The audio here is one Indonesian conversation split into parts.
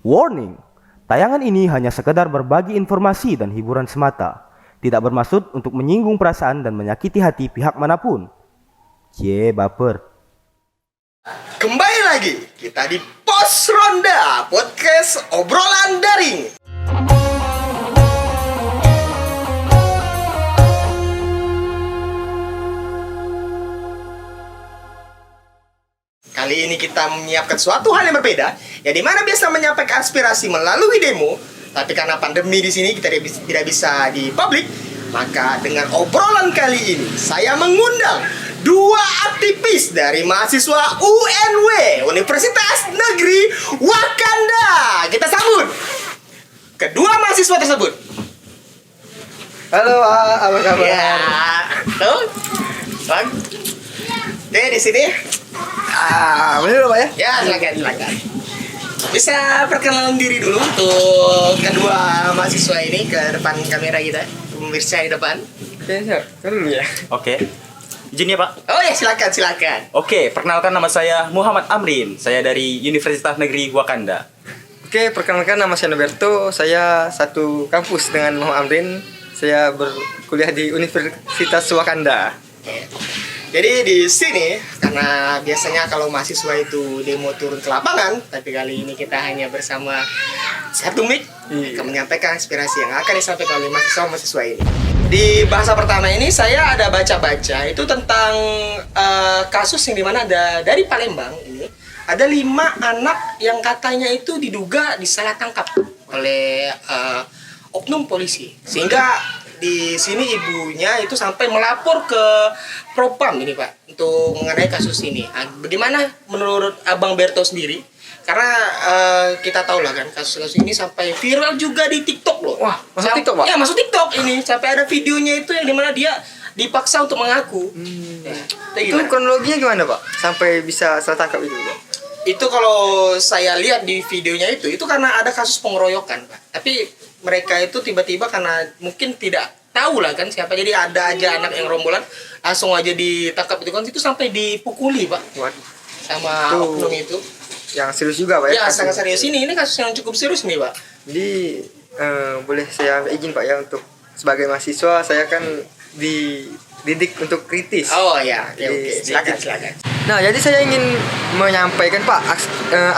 Warning, tayangan ini hanya sekedar berbagi informasi dan hiburan semata, tidak bermaksud untuk menyinggung perasaan dan menyakiti hati pihak manapun. Cie, baper. Kembali lagi kita di Pos Ronda Podcast Obrolan Daring. Kali ini kita menyiapkan suatu hal yang berbeda, yang dimana biasa menyampaikan aspirasi melalui demo, tapi karena pandemi di sini kita tidak bisa di publik, maka dengan obrolan kali ini saya mengundang dua aktivis dari mahasiswa UNW Universitas Negeri Wakanda. Kita sambut kedua mahasiswa tersebut. Halo, apa kabar? Ya, tuh, Bang. Oke, di sini. Bener Pak ya? Ya, silakan. Bisa perkenalan diri dulu untuk kedua mahasiswa ini ke depan kamera kita, pemirsa di depan. Oke, siap. Kan dulu ya. Oke. Izin ya, Pak. Oh ya, silakan. Oke, perkenalkan nama saya Muhammad Amrin. Saya dari Universitas Negeri Wakanda. Oke, perkenalkan nama saya Noberto. Saya satu kampus dengan Muhammad Amrin. Saya berkuliah di Universitas Wakanda. Jadi di sini karena biasanya kalau mahasiswa itu demo turun ke lapangan, tapi kali ini kita hanya bersama satu mic akan menyampaikan aspirasi yang akan disampaikan oleh mahasiswa ini. Di bahasa pertama ini saya ada baca-baca itu tentang kasus yang dimana ada dari Palembang ini ada 5 anak yang katanya itu diduga disalah tangkap oleh oknum polisi, sehingga di sini ibunya itu sampai melapor ke Propam ini Pak untuk mengenai kasus ini. Nah, bagaimana menurut Abang Berto sendiri? Karena kita tahu lah kan kasus-kasus ini sampai viral juga di TikTok loh. Wah, masuk TikTok Pak? Ya masuk TikTok ini sampai ada videonya itu yang dimana dia dipaksa untuk mengaku. Ya, Itu kronologinya gimana Pak? Sampai bisa salah tangkap itu Pak? Itu kalau saya lihat di videonya itu karena ada kasus pengeroyokan Pak. Tapi mereka itu tiba-tiba karena mungkin tidak tahu lah kan siapa, jadi ada aja anak yang rombolan langsung aja ditangkap itu kan, itu sampai dipukuli Pak. Waduh. Sama Tuh. oknum itu. Yang serius juga Pak ya? Ya sangat serius ini kasus yang cukup serius nih Pak. Jadi boleh saya izin Pak ya, untuk sebagai mahasiswa saya kan dididik untuk kritis. Oh ya, oke. Sedikit. Silakan. Nah, jadi saya ingin menyampaikan Pak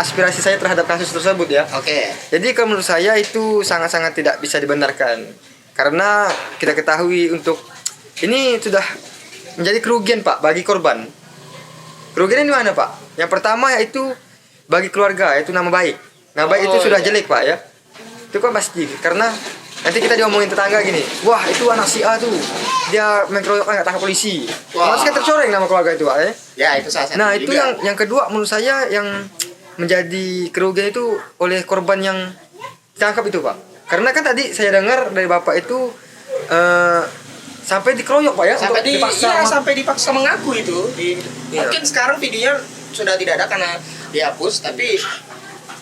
aspirasi saya terhadap kasus tersebut ya. Oke. Jadi kalau menurut saya itu sangat-sangat tidak bisa dibenarkan. Karena kita ketahui untuk ini sudah menjadi kerugian Pak bagi korban. Kerugiannya di mana Pak? Yang pertama yaitu bagi keluarga, yaitu nama baik. Nama baik itu sudah jelek Pak ya. Itu kan pasti, karena nanti kita diomongin tetangga gini, wah itu anak si A tuh, dia mengkeroyokkan nggak tangkap polisi. Wah. Masih kan tercoreng nama keluarga itu Pak ya. Ya itu salah satu. Nah itu juga. yang kedua menurut saya yang menjadi kerugian itu oleh korban yang ditangkap itu Pak. Karena kan tadi saya dengar dari Bapak itu sampai dikeroyok Pak ya, sampai untuk sampai dipaksa mengaku itu. Iya. Mungkin sekarang videonya sudah tidak ada karena dihapus, tapi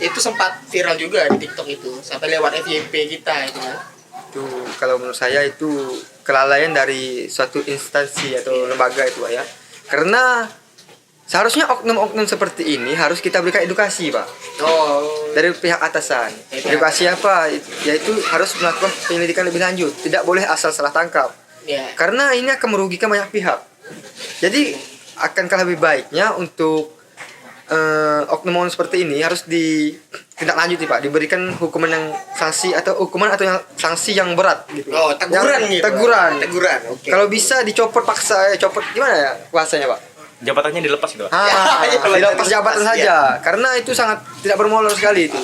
itu sempat viral juga di TikTok itu sampai lewat FYP kita itu kan. Itu kalau menurut saya itu kelalaian dari suatu instansi atau lembaga itu Pak ya. Karena seharusnya oknum-oknum seperti ini harus kita berikan edukasi Pak. Oh, Dari pihak atasan. Edukasi apa? Yaitu harus melakukan penyelidikan lebih lanjut. Tidak boleh asal salah tangkap. ya. Karena ini akan merugikan banyak pihak. Jadi akankah lebih baiknya untuk oknum seperti ini harus ditindaklanjuti Pak, diberikan hukuman yang sanksi atau sanksi yang berat gitu. Oh, teguran gitu. Teguran. Oke. Kalau bisa dicopot paksa, copot gimana ya bahasanya Pak? Jabatannya dilepas gitu, Pak. Dilepas jabatan saja. Karena itu sangat tidak bermoral sekali itu.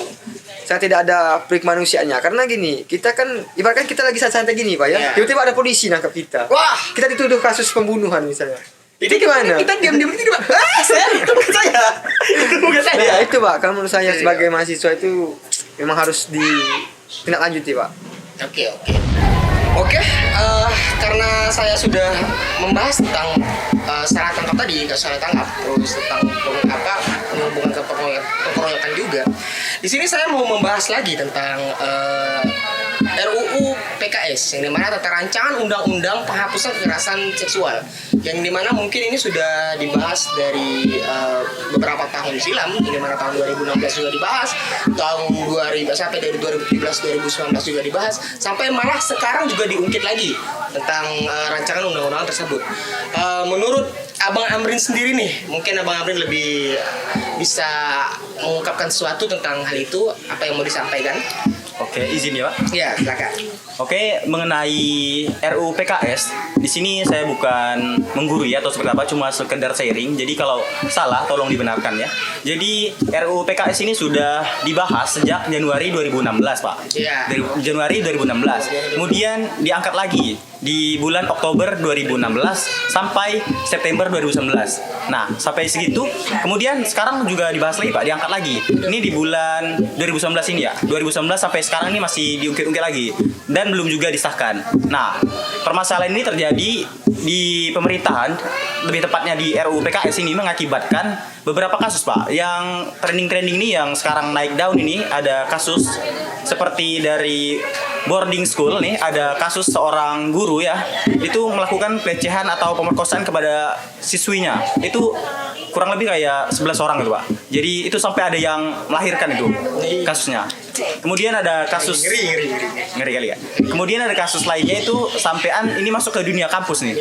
Saya tidak ada perik manusianya. Karena gini, kita kan ibaratkan kita lagi santai gini Pak ya. Ya. Tiba-tiba ada polisi nangkap kita. Wah, Kita dituduh kasus pembunuhan misalnya. ini gimana? Kita diam-diam ini Pak. Itu bukan saya. Itu bukan saya. Ya itu Pak, kalau menurut saya Iya. sebagai mahasiswa itu memang harus ditindaklanjuti Pak. Oke, karena saya sudah membahas tentang salah tangkap tadi, salah tangkap, terus tentang menghubungkan ke pengeroyokan juga. Di sini saya mau membahas lagi tentang RUU PKS yang dimana tata rancangan undang-undang penghapusan kekerasan seksual yang dimana mungkin ini sudah dibahas dari beberapa tahun silam, yang dimana tahun 2016 juga dibahas, tahun 2000 sampai dari 2017 2019 juga dibahas, sampai malah sekarang juga diungkit lagi tentang rancangan undang-undang tersebut. Menurut Abang Amrin sendiri nih, mungkin Abang Amrin lebih bisa mengungkapkan sesuatu tentang hal itu, apa yang mau disampaikan? Oke, izin ya Pak. Ya, silakan. Oke, mengenai RUU PKS, di sini saya bukan menggurui atau seperti apa, cuma sekedar sharing. Jadi kalau salah, tolong dibenarkan ya. Jadi RUU PKS ini sudah dibahas sejak Januari 2016, Pak. Iya. Dari Januari 2016. Kemudian diangkat lagi di bulan Oktober 2016 sampai September 2019. Nah, sampai segitu. Kemudian sekarang juga dibahas lagi, Pak, diangkat lagi. Ini di bulan 2019 ini ya. 2019 sampai sekarang ini masih diungkit-ungkit lagi dan belum juga disahkan. Nah, permasalahan ini terjadi di pemerintahan, lebih tepatnya di RUU PKS ini mengakibatkan beberapa kasus, Pak. Yang trending-trending ini yang sekarang naik daun ini ada kasus seperti dari boarding school nih, ada kasus seorang guru ya, itu melakukan pelecehan atau pemerkosaan kepada siswinya. Itu kurang lebih kayak 11 orang gitu, Pak. Jadi itu sampai ada yang melahirkan itu kasusnya. Kemudian ada kasus ngeri kali ya. Kemudian ada kasus lainnya itu sampean ini masuk ke dunia kampus nih.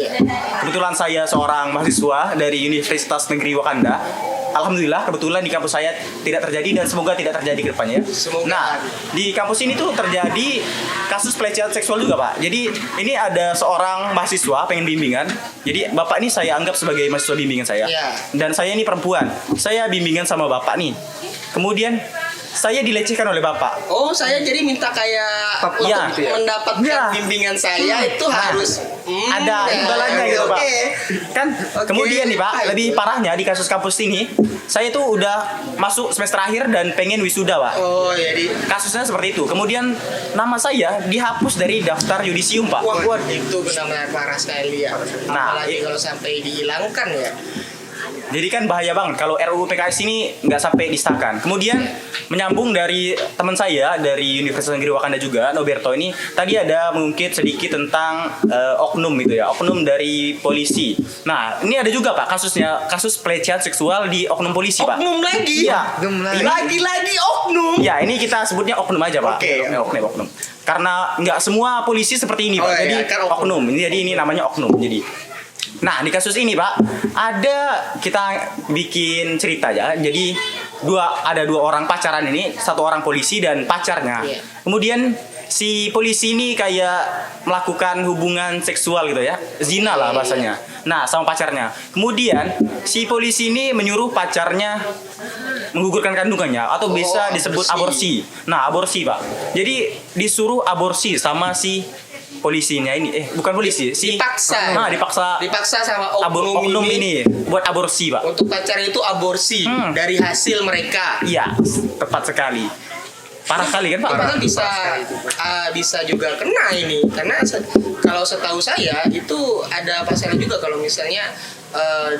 Kebetulan saya seorang mahasiswa dari Universitas Negeri Wakanda. Alhamdulillah kebetulan di kampus saya tidak terjadi dan semoga tidak terjadi ke depannya. Nah, di kampus ini tuh terjadi kasus pelecehan seksual juga, Pak. Jadi ini ada seorang mahasiswa pengen bimbingan. Jadi Bapak ini saya anggap sebagai mahasiswa bimbingan saya. Dan saya ini perempuan. Saya bimbingan sama Bapak nih. Kemudian saya dilecehkan oleh Bapak. Oh, saya jadi minta kayak untuk ya. mendapatkan bimbingan saya itu harus ada imbalannya gitu, Pak. Kan kemudian nih, Pak, lebih parahnya di kasus kampus ini, saya tuh udah masuk semester akhir dan pengen wisuda, Pak. Oh, jadi kasusnya seperti itu. Kemudian nama saya dihapus dari daftar yudisium, Pak. wah, itu benar-benar parah sekali ya. Nah, apalagi kalau sampai dihilangkan ya. Jadi kan bahaya banget kalau RUU PKS ini nggak sampai disahkan. Kemudian menyambung dari teman saya dari Universitas Negeri Wakanda juga, Noberto ini tadi ada mengungkit sedikit tentang oknum gitu ya, oknum dari polisi. Nah, ini ada juga, Pak, kasusnya, kasus pelecehan seksual di oknum polisi, Pak. Oknum lagi? Iya. Lagi-lagi oknum? Ya, ini kita sebutnya oknum aja, Pak. Oke. Oknum. Karena nggak semua polisi seperti ini, Pak. Jadi iya, kan oknum. Jadi ini namanya oknum. Jadi nah, di kasus ini, Pak, kita bikin cerita ya. Jadi ada dua orang pacaran ini, satu orang polisi dan pacarnya. Iya. Kemudian si polisi ini kayak melakukan hubungan seksual gitu ya, zina lah bahasanya. Nah, sama pacarnya. Kemudian si polisi ini menyuruh pacarnya menggugurkan kandungannya atau bisa disebut aborsi. Nah, aborsi, Pak. Jadi disuruh aborsi sama si polisinya ini, bukan polisi, dipaksa. Dipaksa sama oknum ini buat aborsi, Pak. Untuk pacar itu aborsi dari hasil mereka. Iya, tepat sekali. Parah kali kan, Pak? Padahal bisa juga kena ini, karena kalau setahu saya itu ada pasalnya juga kalau misalnya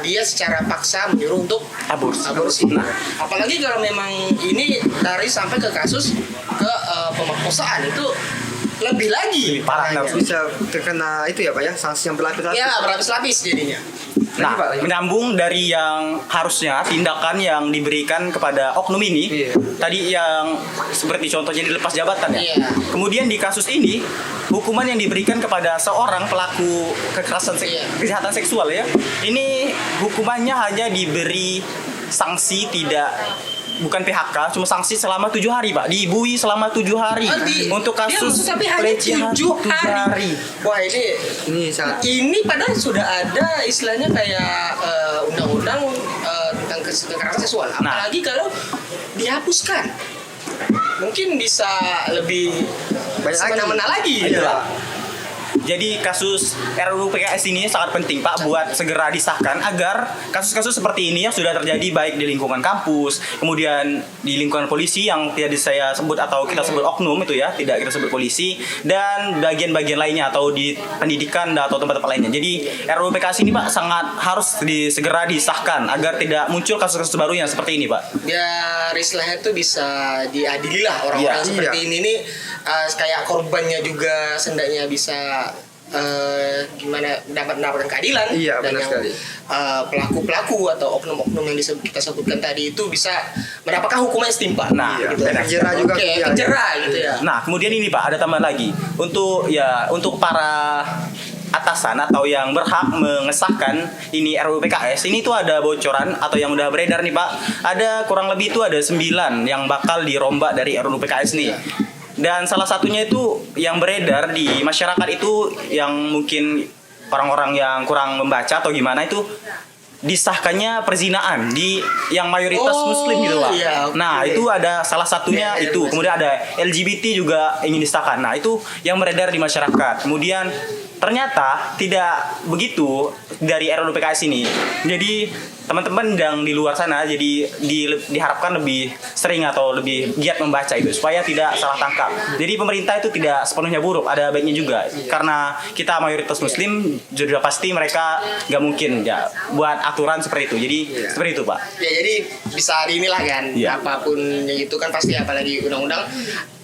dia secara paksa menyuruh untuk aborsi. Nah, apalagi kalau memang ini dari sampai ke kasus ke pemerkosaan, itu lebih lagi parah, bisa terkena itu ya, Pak ya, sanksi yang berlapis-lapis. Ya, berlapis-lapis jadinya. Nah, menyambung dari yang harusnya tindakan yang diberikan kepada oknum ini, tadi yang seperti contohnya dilepas jabatan ya. Kemudian di kasus ini, hukuman yang diberikan kepada seorang pelaku kejahatan seksual ya, ini hukumannya hanya diberi sanksi bukan PHK, cuma sanksi selama 7 hari, Pak. Diibui selama 7 hari untuk kasus pelecehan 7 hari. Wah, ini padahal sudah ada istilahnya kayak undang-undang tentang kekerasan seksual. Apalagi kalau dihapuskan, mungkin bisa lebih semena-mena lagi. Jadi kasus RUU PKS ini sangat penting Pak buat segera disahkan agar kasus-kasus seperti ini yang sudah terjadi baik di lingkungan kampus, kemudian di lingkungan polisi yang tidak saya sebut atau kita sebut oknum itu ya, tidak kita sebut polisi, dan bagian-bagian lainnya atau di pendidikan atau tempat-tempat lainnya. Jadi RUU PKS ini Pak sangat harus segera disahkan agar tidak muncul kasus-kasus baru yang seperti ini Pak. Biar istilahnya tuh bisa diadili lah orang-orang Iya. seperti ini nih, kayak korbannya juga sendaknya bisa gimana mendapatkan keadilan. Iya, dan benar yang sekali. pelaku-pelaku atau oknum-oknum yang kita sebutkan tadi itu bisa mendapatkan hukuman yang setimpal. Nah, gitu. benar. Penjara juga. Oke, Iya, penjara gitu ya. Nah, kemudian ini Pak, ada tambahan lagi. Untuk para atasan atau yang berhak mengesahkan ini RUU PKS, ini tuh ada bocoran atau yang udah beredar nih Pak. Ada kurang lebih itu ada 9 yang bakal dirombak dari RUU PKS nih. Dan salah satunya itu yang beredar di masyarakat itu yang mungkin orang-orang yang kurang membaca atau gimana itu disahkannya perzinaan di yang mayoritas muslim gitu Pak. Iya, oke. Nah, itu ada salah satunya Iya, itu. iya, Kemudian ada LGBT juga ingin disahkan. Nah, itu yang beredar di masyarakat. Kemudian ternyata tidak begitu dari RUU PKS ini. Jadi teman-teman yang di luar sana jadi diharapkan lebih sering atau lebih giat membaca itu supaya tidak salah tangkap. Jadi pemerintah itu tidak sepenuhnya buruk, ada baiknya juga. Karena kita mayoritas muslim, sudah pasti mereka nggak mungkin ya buat aturan seperti itu. Jadi seperti itu Pak. Ya jadi bisa hari inilah kan, Iya. apapun itu kan pasti apalagi undang-undang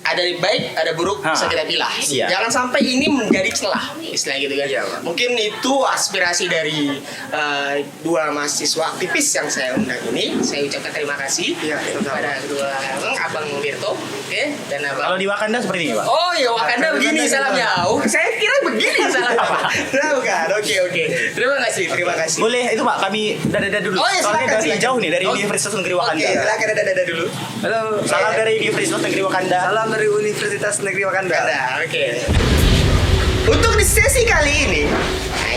ada baik ada buruk bisa kita pilah. Iya. Jangan sampai ini menjadi celah istilah gitu kan. Iya, Pak. Mungkin itu aspirasi dari dua mahasiswa aktivis yang saya undang ini. Saya ucapkan terima kasih Iya, sama-sama. kepada kedua Abang Wirto, oke, dan Abang. Kalau di Wakanda seperti ini Pak. Oh iya, Wakanda Kalau begini Wakanda salamnya. Oh, saya kira begini salamnya. Nah, bukan. Oke. Terima kasih. Boleh itu Pak, kami dada dulu. Oh, iya, Soalnya silakan, dari silakan. jauh nih, dari Oh, Universitas Negeri Wakanda. Oke, silakan dada dulu. Halo. Salam dari Universitas Negeri Wakanda. Salam dari Universitas Negeri Wakanda. Nah, oke. Untuk di sesi kali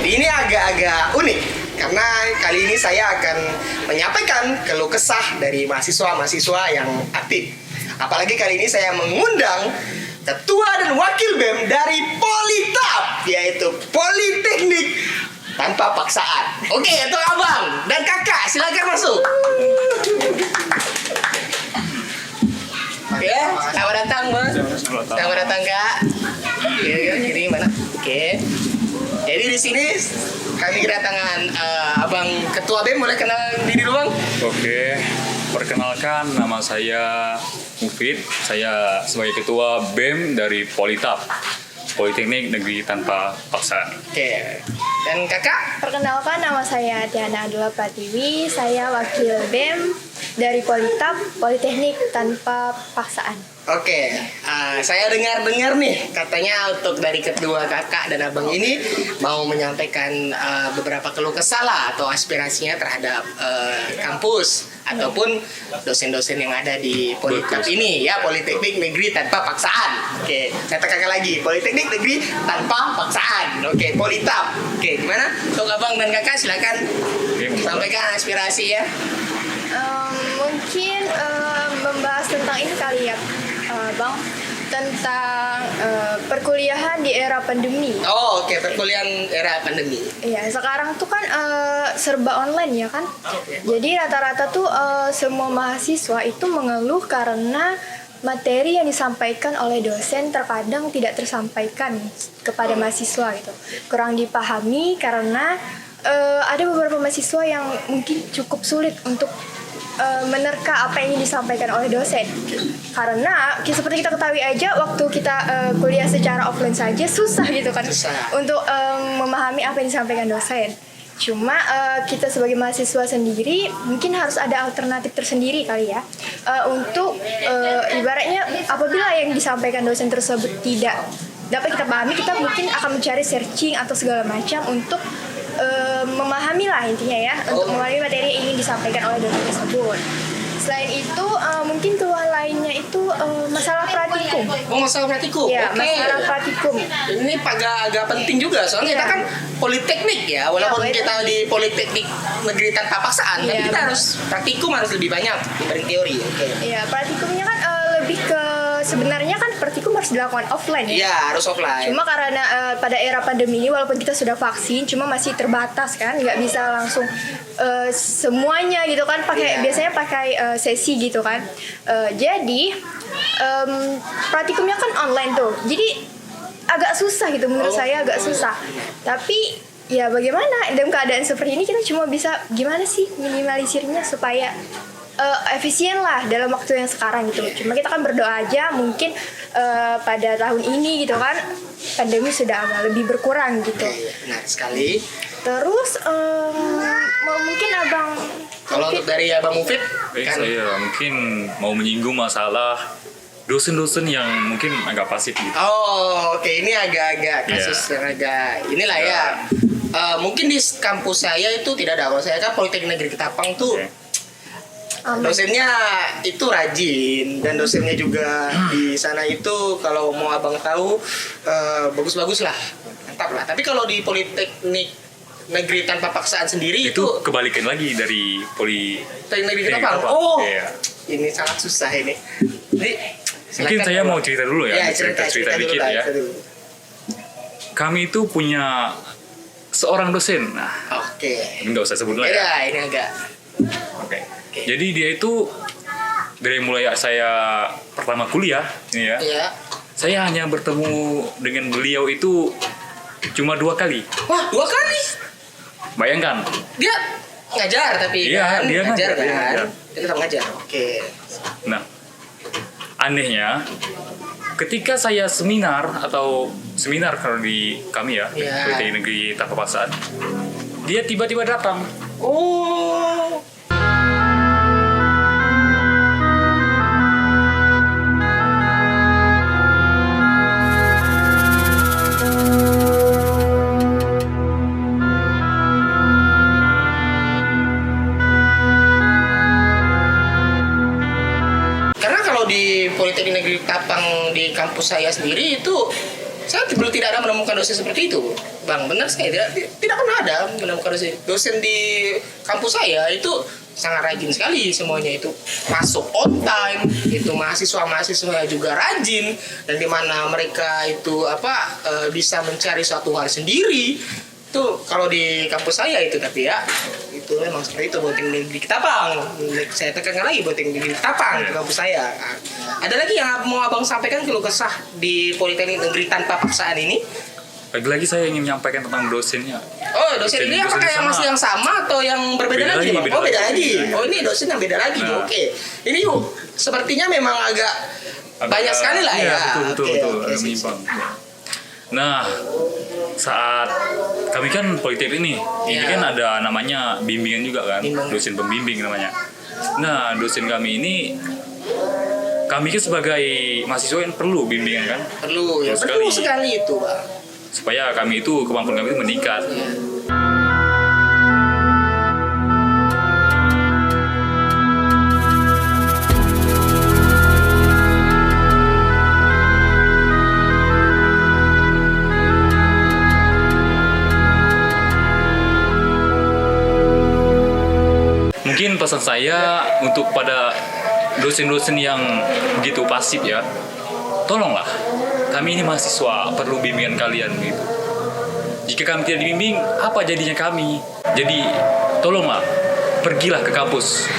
ini agak-agak unik karena kali ini saya akan menyampaikan keluh kesah dari mahasiswa-mahasiswa yang aktif. Apalagi kali ini saya mengundang ketua dan wakil BEM dari Politap, yaitu Politeknik Tanpa Paksaan. Oke, untuk abang dan kakak silakan masuk. Oke, selamat datang Bos. Selamat datang Kak. Oke, kiri mana? Oke. Jadi di sini kami kedatangan Abang Ketua BEM, boleh kenal diri dulu Bang? Oke, perkenalkan nama saya Mufid. Saya sebagai ketua BEM dari Politap, Politeknik Negeri Tanpa Paksaan. Oke. Dan Kakak? Perkenalkan, nama saya Diana Adula Pratiwi. Saya wakil BEM dari Politap, Politeknik Tanpa Paksaan. Oke, saya dengar-dengar nih katanya untuk dari kedua kakak dan abang ini mau menyampaikan beberapa keluh kesah lah atau aspirasinya terhadap kampus ataupun dosen-dosen yang ada di Politap ini ya, Politeknik Negeri Tanpa Paksaan. Oke, saya tekankan lagi, Politeknik Negeri Tanpa Paksaan. Oke, Politap. Oke, gimana? Untuk abang dan kakak silakan sampaikan aspirasi ya. Mungkin membahas tentang ini kali ya, Bang, tentang perkuliahan di era pandemi. Oh, oke, perkuliahan era pandemi. Iya, sekarang tuh kan serba online ya kan. Jadi rata-rata tuh semua mahasiswa itu mengeluh karena materi yang disampaikan oleh dosen terkadang tidak tersampaikan kepada mahasiswa gitu. Kurang dipahami karena ada beberapa mahasiswa yang mungkin cukup sulit untuk menerka apa yang ingin disampaikan oleh dosen. Karena seperti kita ketahui aja waktu kita kuliah secara offline saja susah gitu kan. Susah. Untuk memahami apa yang disampaikan dosen. Cuma kita sebagai mahasiswa sendiri mungkin harus ada alternatif tersendiri kali ya. Untuk ibaratnya apabila yang disampaikan dosen tersebut tidak dapat kita pahami, kita mungkin akan mencari searching atau segala macam untuk memahami lah intinya ya, untuk memahami materi yang ingin disampaikan oleh dosen tersebut. Selain itu mungkin keluhan lainnya itu masalah praktikum. Oh, masalah praktikum. Ya, Oke. masalah praktikum. Ini agak penting juga soalnya Iya. kita kan politeknik ya, walaupun Iya, kita di Politeknik Negeri Tanpa Paksaan, tapi Iya, kita benar. harus praktikum harus lebih banyak dibanding teori. Oke. Ya, praktikumnya kan lebih ke sebenarnya kan praktikum harus dilakukan offline ya. Iya, harus offline. Cuma karena pada era pandemi ini walaupun kita sudah vaksin, cuma masih terbatas kan, nggak bisa langsung semuanya gitu kan. Biasanya pakai sesi gitu kan. Jadi praktikumnya kan online tuh. Jadi agak susah gitu menurut saya, agak susah. Tapi ya bagaimana dalam keadaan seperti ini kita cuma bisa gimana sih minimalisirnya supaya efisien lah dalam waktu yang sekarang gitu. Cuma kita kan berdoa aja mungkin pada tahun ini gitu kan pandemi sudah agak lebih berkurang gitu. Benar sekali. Terus mungkin Abang Kalau untuk dari Abang Mufid, Baik, saya mungkin mau menyinggung masalah dosen-dosen yang mungkin agak pasif gitu. Oh, oke, ini agak-agak kasus yang agak inilah ya. Mungkin di kampus saya itu tidak ada. Kalau saya kan Politeknik Negeri Ketapang tuh dosennya itu rajin, dan dosennya juga di sana itu kalau mau abang tahu bagus-bagus lah, mantap lah. Tapi kalau di Politeknik Negeri Tanpa Paksaan sendiri Itu kebalikan lagi dari Politeknik Negeri Ketapang. Ketapang. Oh, Iya. ini sangat susah ini. Jadi, Mungkin silakan, saya Abang. mau cerita dulu ya, cerita dulu dikit lah, ya. cerita dulu. Kami itu punya seorang dosen. Nah, Oke. nggak usah sebut lah ya. Beda, ini agak. Oke. Jadi dia itu dari mulai saya pertama kuliah, ini ya, Ya. saya hanya bertemu dengan beliau itu cuma 2 kali. Wah, 2 kali. Bayangkan. Dia ngajar tapi Iya, kan dia ngajar, kan. dia ngajar. Dia tetap ngajar. Oke. Nah, anehnya ketika saya seminar kalau di kami ya, Iya. Politeknik Negeri Tanpa Paksaan, dia tiba-tiba datang. Oh. Karena kalau di Politeknik Negeri Tapang di kampus saya sendiri itu saya belum tidak ada menemukan dosen seperti itu, Bang. Benar, saya tidak pernah ada menemukan dosen di kampus saya itu sangat rajin sekali, semuanya itu masuk on time, itu mahasiswa juga rajin, dan di mana mereka itu bisa mencari suatu hal sendiri. Itu kalau di kampus saya itu, tapi ya itu memang seperti itu. Politeknik Negeri Ketapang, saya tekankan lagi Politeknik Negeri Ketapang itu kampus saya. Nah, ada lagi yang mau abang sampaikan keluh kesah di Politeknik Negeri Tanpa Paksaan ini? Lagi-lagi saya ingin menyampaikan tentang dosennya. Oh, dosen ini apakah yang masih yang sama atau yang berbeda Beda lagi, lagi, Bang? beda Oh, beda lagi. lagi. Oh, ini dosen yang beda lagi. Nah. Oke. Ini sepertinya memang agak banyak sekali lah iya, ya. Betul, Oke, agak sip, menyimpang. Nah, saat kami kan politeknik ini Iya. kan ada namanya bimbingan juga kan, Bimbingan. dosen pembimbing namanya. Nah, dosen kami ini, kami kan sebagai mahasiswa yang perlu bimbingan kan, Perlu ya, Perlu perlu sekali. sekali itu, Bang. supaya kami itu kemampuan kami itu meningkat. Mungkin pesan saya untuk pada dosen-dosen yang begitu pasif ya, tolonglah, kami ini mahasiswa perlu bimbingan kalian gitu. Jika kami tidak dibimbing, apa jadinya kami? Jadi tolonglah, pergilah ke kampus.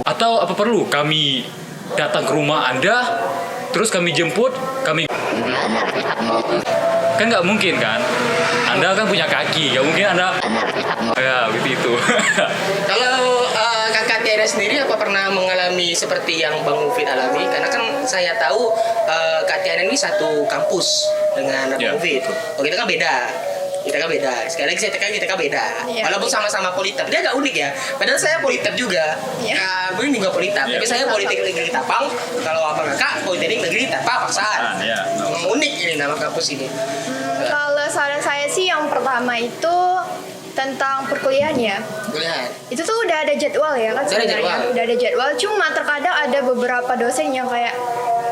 Atau apa perlu kami datang ke rumah Anda, terus kami jemput, kami kan nggak mungkin kan? Anda kan punya kaki, nggak mungkin Anda ya begitu. Kalau kakak Tiara sendiri apa pernah mengalami seperti yang Bang Mufid alami? Karena kan saya tahu Kak Tiara ini satu kampus dengan Bang Ya. Mufid. Oh, kita kan beda. Kita kan beda. Sekali lagi saya tekan, kita kan beda. Iya. Walaupun sama-sama Politep. Dia agak unik ya. Padahal saya Politep juga. Iya. Gue juga Politep. Iya. Tapi saya Politeknik Negeri Tapang. Kalau abang kakak Politeknik Negeri Tanpa Paksaan. Ya. Memang unik ini nama kampus ini. Kalau saran saya sih yang pertama itu tentang perkuliahan ya. Kuliah. Itu tuh udah ada jadwal ya kan Udah ada sebenarnya. jadwal. Udah ada jadwal, cuma terkadang ada beberapa dosen yang kayak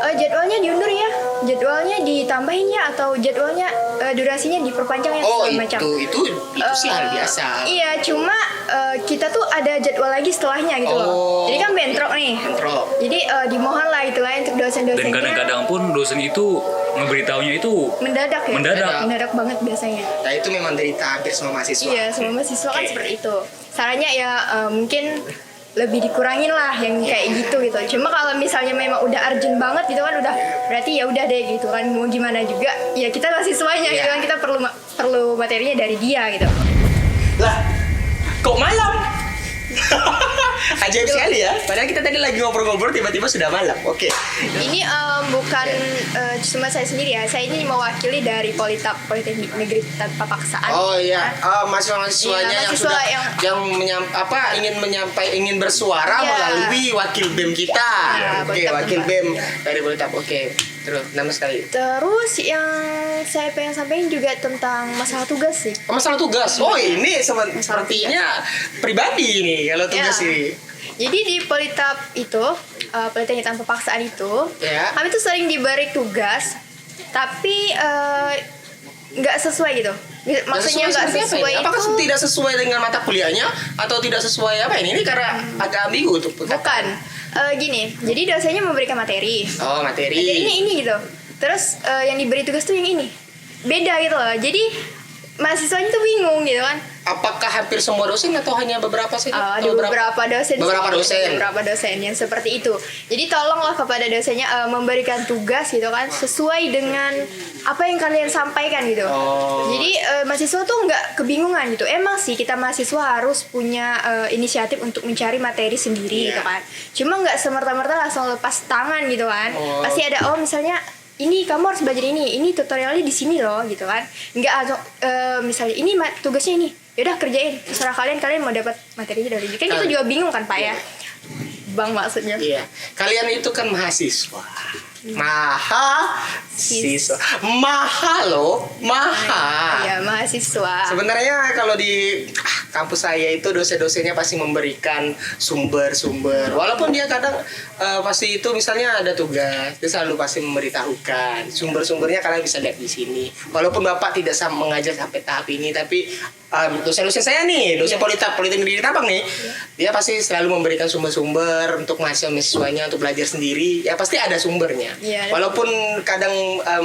jadwalnya diundur ya, jadwalnya ditambahin ya, atau jadwalnya durasinya diperpanjang ya, Oh, segala macam. itu sih hal biasa. Iya, cuma kita tuh ada jadwal lagi setelahnya gitu loh. Oh. Jadi kan bentrok nih. Bentrok. Jadi dimohon lah itu lah untuk Dan dosen-dosennya. kadang-kadang pun dosen itu ngeberitahunya itu mendadak ya. Mendadak. Banget biasanya. Nah, itu memang derita hampir semua mahasiswa. Iya, semua mahasiswa kan Oke. seperti itu. Sarannya ya mungkin lebih dikurangin lah yang kayak gitu. Cuma kalau misalnya memang udah urgent banget gitu kan, udah berarti ya udah deh gitu kan, mau gimana juga ya kita mahasiswanya gitu Iya. kan, kita perlu materinya dari dia gitu. Lah, kok malam? Ajaib sekali ya. Padahal kita tadi lagi ngobrol-ngobrol, tiba-tiba sudah malam. Oke. Ini bukan cuma saya sendiri ya, saya ini mewakili dari Politeknik Negeri Tanpa Paksaan. Oh iya, mahasiswa-mahasiswanya Iya, yang mahasiswa sudah yang- ingin bersuara Iya. melalui wakil BEM kita. Iya, Oke, Politek wakil Unpad. BEM dari Politek. Oke. Terus nama sekali. Terus yang saya pengen sampaikan juga tentang masalah tugas sih. Masalah tugas. Oh, ini sepertinya pribadi ini kalau tugas Ya. ini. Jadi di Politap itu, Politeknik Tanpa Paksaan itu, Ya. kami tuh sering diberi tugas, tapi nggak sesuai gitu. Maksudnya nggak seperti apa sesuai ini? Apakah itu tidak sesuai dengan mata kuliahnya atau tidak sesuai apa ini? Ini karena agak ambigu untuk bukan. Gini, jadi dosennya memberikan materi. Oh, materi. Materinya ini gitu. Terus yang diberi tugas tuh yang ini. Beda gitu loh. Jadi mahasiswanya tuh bingung gitu kan. Apakah hampir semua dosen atau hanya beberapa saja? Ada Atau beberapa dosen Beberapa sih, dosen. beberapa dosen yang seperti itu. Jadi tolonglah kepada dosennya memberikan tugas gitu kan sesuai dengan apa yang kalian sampaikan gitu. Oh. Jadi mahasiswa tuh nggak kebingungan gitu. Emang sih kita mahasiswa harus punya inisiatif untuk mencari materi sendiri gitu Iya. kan. Cuma nggak semerta-merta langsung lepas tangan gitu kan. Oh. Pasti ada misalnya ini kamu harus belajar ini tutorialnya di sini loh gitu kan. Nggak langsung misalnya ini tugasnya ini. Yaudah kerjain, terserah kalian mau dapat materinya dari kan kita juga bingung kan Pak ya, Bang maksudnya. Iya. Kalian itu kan mahasiswa. Mahasiswa. Mahal loh, mahal. Iya mahasiswa. Sebenarnya kalau di kampus saya itu dosen-dosennya pasti memberikan sumber-sumber. Walaupun dia kadang pasti itu misalnya ada tugas, dia selalu pasti memberitahukan. Sumber-sumbernya kalian bisa lihat di sini. Walaupun Bapak tidak mengajar sampai tahap ini, tapi dosen-dosen saya nih, dosen Politeknik Negeri Tabang nih, dia pasti selalu memberikan sumber-sumber untuk mahasiswa-mahasiswanya untuk belajar sendiri. Ya pasti ada sumbernya. Iya. Walaupun kadang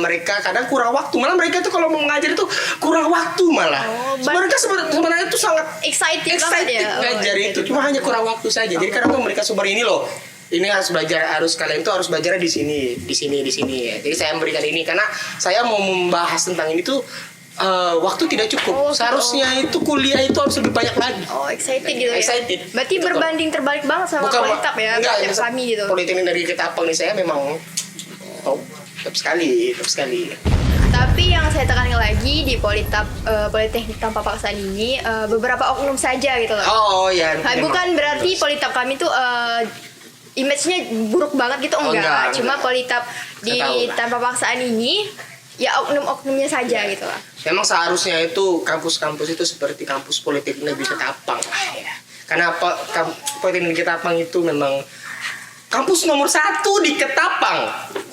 mereka kadang kurang waktu, malah mereka tuh kalau mau mengajar itu kurang waktu malah. Oh, Mereka sebenarnya tuh sangat Excited banget ya. belajar itu, cuma hanya kurang waktu saja. Jadi kadang tuh mereka sumber ini loh. Ini harus belajar, kalian tuh harus belajar di sini ya. Jadi saya memberikan ini karena saya mau membahas tentang ini tuh waktu tidak cukup. Oh, Seharusnya itu kuliah itu harus lebih banyak lagi. Excited gitu ya. Excited. Berarti Betul. berbanding terbalik banget sama Politap ya, enggak, Politap kami gitu. Politeknik dari Ketapang nih saya memang top sekali. Tapi yang saya tekankan lagi di Politeknik Tanpa Paksaan ini beberapa oknum saja gitu loh. Oh ya. Bukan berarti Politap kami tuh image-nya buruk banget gitu, enggak. Cuma Politap di Saya tahu lah. Tanpa Paksaan ini ya oknum-oknumnya saja gitu lah. Memang seharusnya itu kampus-kampus itu seperti kampus Politeknik Negeri Ketapang lah ya. Karena Politeknik Negeri Ketapang itu memang kampus nomor 1 di Ketapang.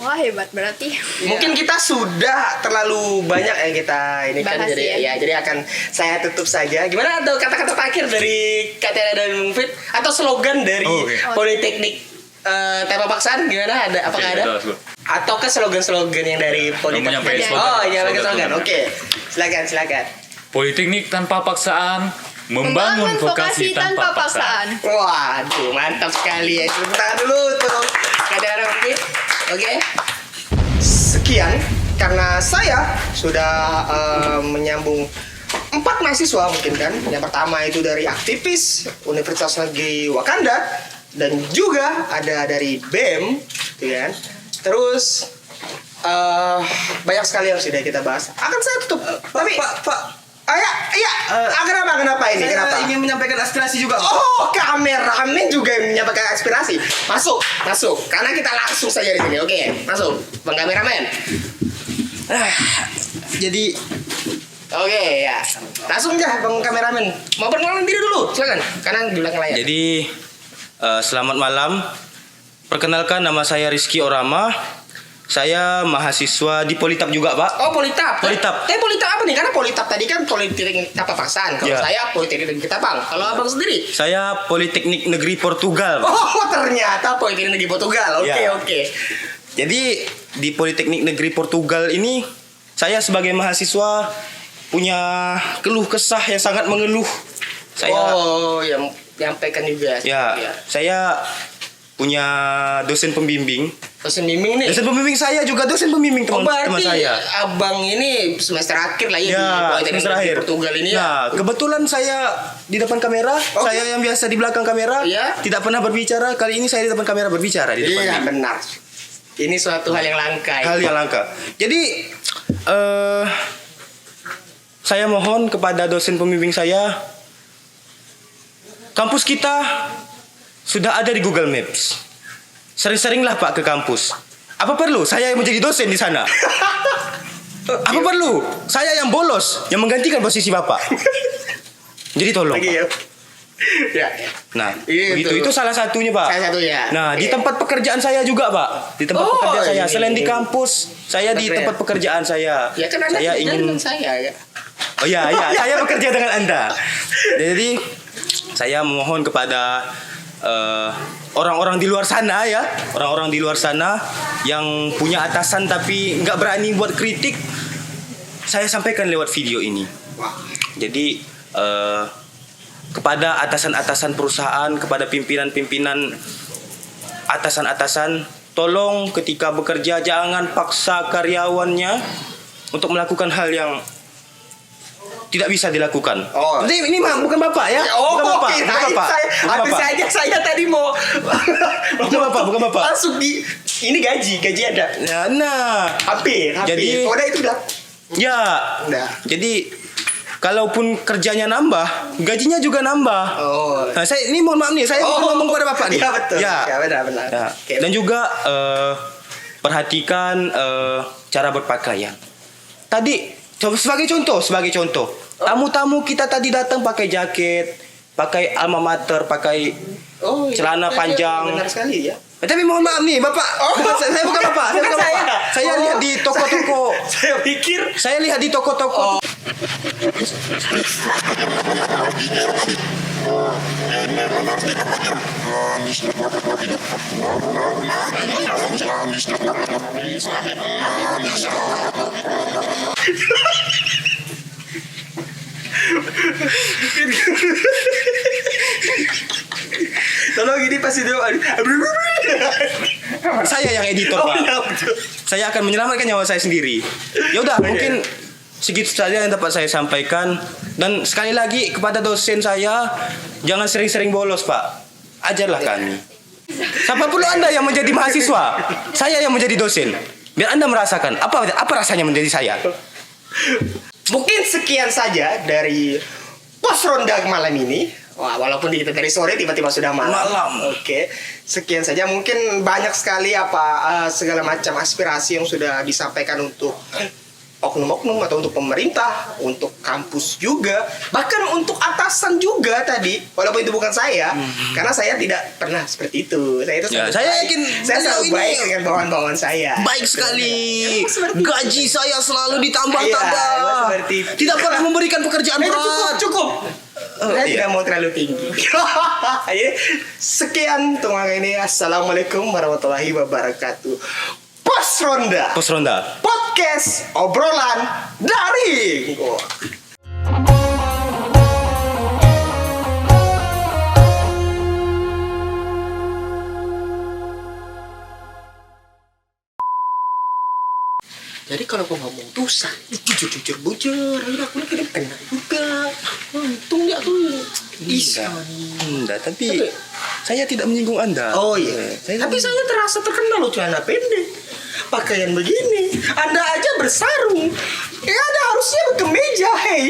Wah hebat berarti. Mungkin kita sudah terlalu banyak kita ini kan Bahas jadi ya. jadi akan saya tutup saja. Gimana ada kata-kata terakhir dari Katina dan Mufid atau slogan dari Oke. Politeknik Tanpa Paksaan gimana? Apakah ada? betul. Ataukah slogan-slogan yang dari Politeknik? menyampaikan slogan. Oh, iya, pakai slogan. Slogan. Oke. Silakan. Politeknik Tanpa Paksaan membangun vokasi tanpa paksaan. Waduh, mantap sekali ya. Tepuk tangan dulu untuk Katina dan Mufid. Oke. Sekian karena saya sudah menyambung 4 mahasiswa mungkin kan. Yang pertama itu dari aktivis Universitas Negeri Wakanda dan juga ada dari BEM, gitu kan. Terus banyak sekali yang sudah kita bahas. Akan saya tutup. Tapi Pak, iya. Kenapa ini? saya Kenapa? ingin menyampaikan aspirasi juga. Oh, kameramen juga yang menyampaikan aspirasi. Masuk. Karena kita langsung saja di sini. Oke, masuk. Bang kameramen. Jadi Oke ya, langsung aja bang kameramen. Mau perkenalan diri dulu, silakan. Kanan di belakang layar. Jadi selamat malam. Perkenalkan, nama saya Rizky Orama. Saya mahasiswa di Politap juga, Pak. Oh Politap. Politap. Politap apa nih? Karena Politap tadi kan Politeknik Tapapasan. Kalau Ya. saya Politeknik Negeri Ketapang. Kalau abang sendiri? Saya Politeknik Negeri Portugal, Pak. Oh ternyata Politeknik Negeri Portugal. Oke Ya. oke. Jadi di Politeknik Negeri Portugal ini saya sebagai mahasiswa punya keluh kesah yang sangat mengeluh. Saya Oh yang menyampaikan juga. ya, saya punya dosen pembimbing. Dosen bimbing nih. Dosen pembimbing saya juga dosen pembimbing Oh teman-teman berarti saya. abang ini semester akhir lah ya, di Ya, Politeknik semester Negeri akhir. Portugal ini ya. Nah, kebetulan saya di depan kamera, saya yang biasa di belakang kamera, Iya. tidak pernah berbicara. Kali ini saya di depan kamera berbicara di depan. Iya benar. Ini suatu hal yang langka. Hal yang langka. Jadi saya mohon kepada dosen pembimbing saya, kampus kita sudah ada di Google Maps. Sering-seringlah Pak ke kampus. Apa perlu saya yang menjadi dosen di sana? Apa perlu saya yang bolos yang menggantikan posisi Bapak? Jadi tolong. Lagi Pak. ya. Ya. Nah, Iya, begitu. Itu salah satunya, Pak. Salah satunya. Nah, di Oke. tempat pekerjaan saya juga, Pak. Di tempat Oh, pekerjaan saya, ini. selain di kampus, saya di Keren. tempat pekerjaan saya. Ya kan Anda saya kerja ingin dengan saya ya. Oh iya, iya, saya bekerja dengan Anda. Jadi saya mohon kepada orang-orang di luar sana ya, orang-orang di luar sana yang punya atasan tapi nggak berani buat kritik, saya sampaikan lewat video ini. Jadi kepada atasan-atasan perusahaan, kepada pimpinan-pimpinan atasan-atasan, tolong ketika bekerja jangan paksa karyawannya untuk melakukan hal yang tidak bisa dilakukan. Oh. Ini mah bukan Bapak ya? Oh, bukan Bapak, kirain bukan Bapak. saya, Bukan habis Bapak. saja saya tadi mau Bukan Bapak, bukan Bapak. langsung di ini gaji ada. Nah, Hampir. Jadi- Oh, udah itu udah. ya. Udah. Jadi kalaupun kerjanya nambah, gajinya juga nambah. Oh. Nah, saya ini mohon maaf nih, saya mau ngomong kepada Bapak nih. Iya betul. Ya. Ya benar. Ya. Oke. Dan juga perhatikan cara berpakaian. Tadi sebagai contoh, tamu-tamu kita tadi datang pakai jaket, pakai alma mater, pakai Oh, iya. celana panjang. Benar sekali ya. Tapi mohon maaf nih, Bapak. Saya bukan Bapak, saya bukan bukan saya. Bapak. Saya Oh. lihat di toko-toko. Saya pikir Saya lihat di toko-toko. tolong ini pasti dia Saya yang editor, Oh, Pak. iya, betul. Saya akan menyelamatkan nyawa saya sendiri. Ya udah, mungkin segitu saja yang dapat saya sampaikan. Dan sekali lagi kepada dosen saya, jangan sering-sering bolos, Pak. Ajarlah kami. Sampai perlu Anda yang menjadi mahasiswa, saya yang menjadi dosen. Biar Anda merasakan apa rasanya menjadi saya. Mungkin sekian saja dari pos ronda malam ini. Wah, walaupun kita dari sore tiba-tiba sudah malam. Malam. Oke. Sekian saja, mungkin banyak sekali segala macam aspirasi yang sudah disampaikan untuk oknum-oknum atau untuk pemerintah, untuk kampus juga, bahkan untuk atasan juga tadi, walaupun itu bukan saya, karena saya tidak pernah seperti itu. Saya itu Ya, sangat saya baik. yakin saya beliau selalu ini baik dengan bawahan-bawahan saya. Baik sekali. Emang seperti itu. Gaji saya selalu Iya, ditambah-tambah. emang seperti itu. Tidak pernah memberikan pekerjaan Cukup, berat. cukup. Oh, Saya iya. tidak mau terlalu tinggi. Sekian untuk hari ini. Assalamualaikum warahmatullahi wabarakatuh. Pos Ronda Pos ronda. Podcast obrolan daring. Jadi kalau gua ngomong dosa, jujur bujur, aku kena juga. Untung nggak tuh. Bisa. Enggak, tapi saya tidak menyinggung Anda. Oh iya. Tapi saya terasa terkenal loh celana pendek. Pakaian begini. Anda aja bersarung. Ya Anda harusnya berkemeja, hei.